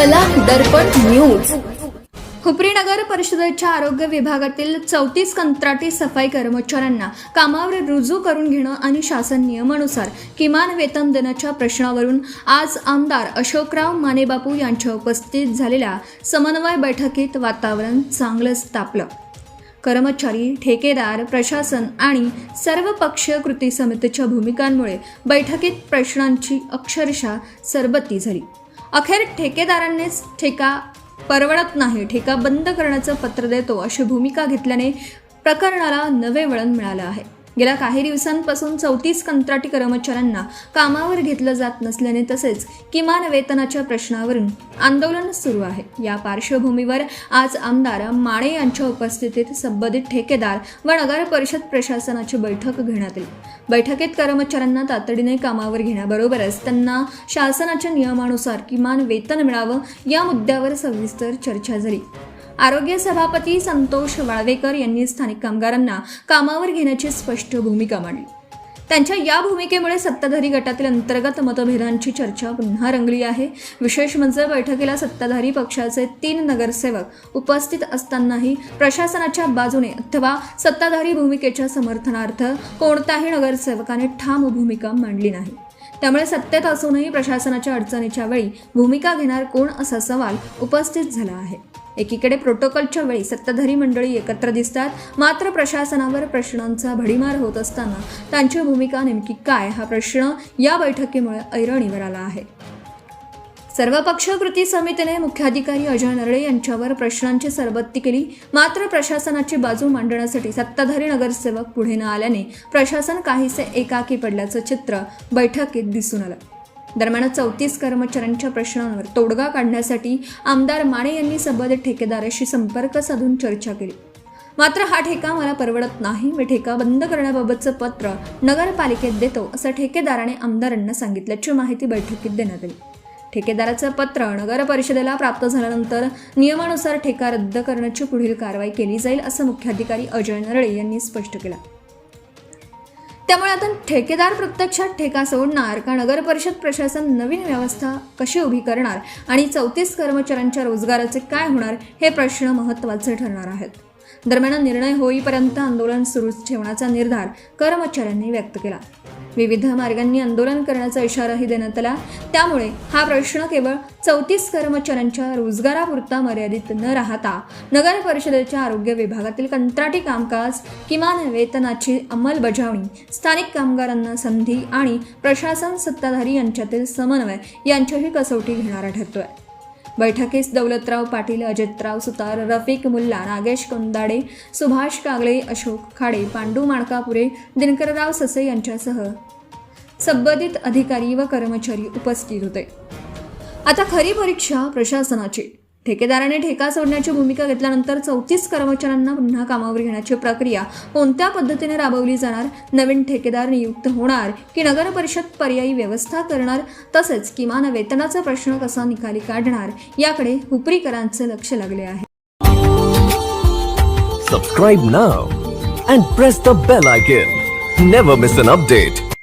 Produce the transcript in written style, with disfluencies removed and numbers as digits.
कला दर्पण न्यूज। हुपरी नगर परिषदेच्या आरोग्य विभागातील 34 कंत्राटी सफाई कर्मचाऱ्यांना कामावर रुजू करून घेणं आणि शासन नियमानुसार किमान वेतन देण्याच्या प्रश्नावरून आज आमदार अशोकराव मानेबापू यांच्या उपस्थितीत झालेल्या समन्वय बैठकीत वातावरण चांगलंच तापलं। कर्मचारी, ठेकेदार, प्रशासन आणि सर्वपक्षीय कृती समितीच्या भूमिकांमुळे बैठकीत प्रश्नांची अक्षरशः सरबत्ती झाली। अखेर ठेकेदारांनीच ठेका परवडत नाही, ठेका बंद करण्याचं पत्र देतो अशी भूमिका घेतल्याने प्रकरणाला नवे वळण मिळालं आहे। गेल्या काही दिवसांपासून 34 कंत्राटी कर्मचाऱ्यांना कामावर घेतलं जात नसल्याने तसेच किमान वेतनाच्या प्रश्नावरून आंदोलन सुरू आहे। या पार्श्वभूमीवर आज आमदार माने यांच्या उपस्थितीत संबंधित ठेकेदार व नगर परिषद प्रशासनाची बैठक घेण्यात आली। बैठकीत कर्मचाऱ्यांना तातडीने कामावर घेण्याबरोबरच त्यांना शासनाच्या नियमानुसार किमान वेतन मिळावं या मुद्द्यावर सविस्तर चर्चा झाली। आरोग्य सभापती संतोष वाळवेकर यांनी स्थानिक कामगारांना कामावर घेण्याची स्पष्ट भूमिका मांडली। त्यांच्या या भूमिकेमुळे सत्ताधारी गटातील अंतर्गत मतभेदांची चर्चा पुन्हा रंगली आहे। विशेष म्हणजे बैठकीला सत्ताधारी पक्षाचे 3 नगरसेवक उपस्थित असतानाही प्रशासनाच्या बाजूने अथवा सत्ताधारी भूमिकेच्या समर्थनार्थ कोणत्याही नगरसेवकाने ठाम भूमिका मांडली नाही। त्यामुळे सत्तेत असूनही प्रशासनाच्या अडचणीच्या वेळी भूमिका घेणार कोण असा सवाल उपस्थित झाला आहे। एकीकडे प्रोटोकॉलच्या वेळी सत्ताधारी मंडळी एकत्र दिसतात, मात्र प्रशासनावर प्रश्नांचा भडीमार होत असताना त्यांची भूमिका नेमकी काय हा प्रश्न या बैठकीमुळे ऐरणीवर आला आहे। सर्वपक्षीय कृती समितीने मुख्याधिकारी अजय नरळे यांच्यावर प्रश्नांची सरबत्ती केली, मात्र प्रशासनाची बाजू मांडण्यासाठी सत्ताधारी नगरसेवक पुढे न आल्याने प्रशासन काहीसे एकाकी पडल्याचं चित्र बैठकीत दिसून आलं। दरम्यान 34 कर्मचाऱ्यांच्या प्रश्नांवर तोडगा काढण्यासाठी आमदार माने यांनी संबंधित ठेकेदाराशी संपर्क साधून चर्चा केली। मात्र हा ठेका मला परवडत नाही, मी ठेका बंद करण्याबाबतचं पत्र नगरपालिकेत देतो असं ठेकेदाराने आमदारांना सांगितल्याची माहिती बैठकीत देण्यात आली। ठेकेदाराचं पत्र नगर परिषदेला प्राप्त झाल्यानंतर नियमानुसार ठेका रद्द करण्याची पुढील कारवाई केली जाईल असं मुख्याधिकारी अजय नरळे यांनी स्पष्ट केलं। त्यामुळे आता ठेकेदार प्रत्यक्षात ठेका सोडणार का, नगर परिषद प्रशासन नवीन व्यवस्था कशी उभी करणार आणि 34 कर्मचाऱ्यांच्या रोजगाराचे काय होणार हे प्रश्न महत्त्वाचे ठरणार आहेत। दरम्यान निर्णय होईपर्यंत आंदोलन सुरूच ठेवण्याचा निर्धार कर्मचाऱ्यांनी व्यक्त केला। विविध मार्गांनी आंदोलन करण्याचा इशाराही देण्यात आला। त्यामुळे हा प्रश्न केवळ 34 कर्मचाऱ्यांच्या रोजगारापुरता मर्यादित न राहता नगर परिषदेच्या आरोग्य विभागातील कंत्राटी कामकाज, किमान वेतनाची अंमलबजावणी, स्थानिक कामगारांना संधी आणि प्रशासन सत्ताधारी यांच्यातील समन्वय यांच्याही कसोटी घेणारा ठरतोय। बैठकीस दौलतराव पाटील, अजितराव सुतार, रफिक मुल्ला, नागेश कोंदाडे, सुभाष कागळे, अशोक खाडे, पांडू माणकापुरे, दिनकरराव ससे यांच्यासह संबंधित अधिकारी व कर्मचारी उपस्थित होते। आता खरी परीक्षा प्रशासनाची। ठेकेदाराने ठेका सोडण्याची भूमिका घेतल्यानंतर 34 कर्मचाऱ्यांना पुन्हा कामावर घेण्याची प्रक्रिया कोणत्या पद्धतीने राबवली जाणार, नवीन ठेकेदार नियुक्त होणार की नगर परिषद पर्यायी व्यवस्था करणार, तसेच किमान वेतनाचा प्रश्न कसा निकाली काढणार याकडे हुपरीकरांचे लक्ष लागले आहे। Subscribe now and press the bell icon. Never miss an update.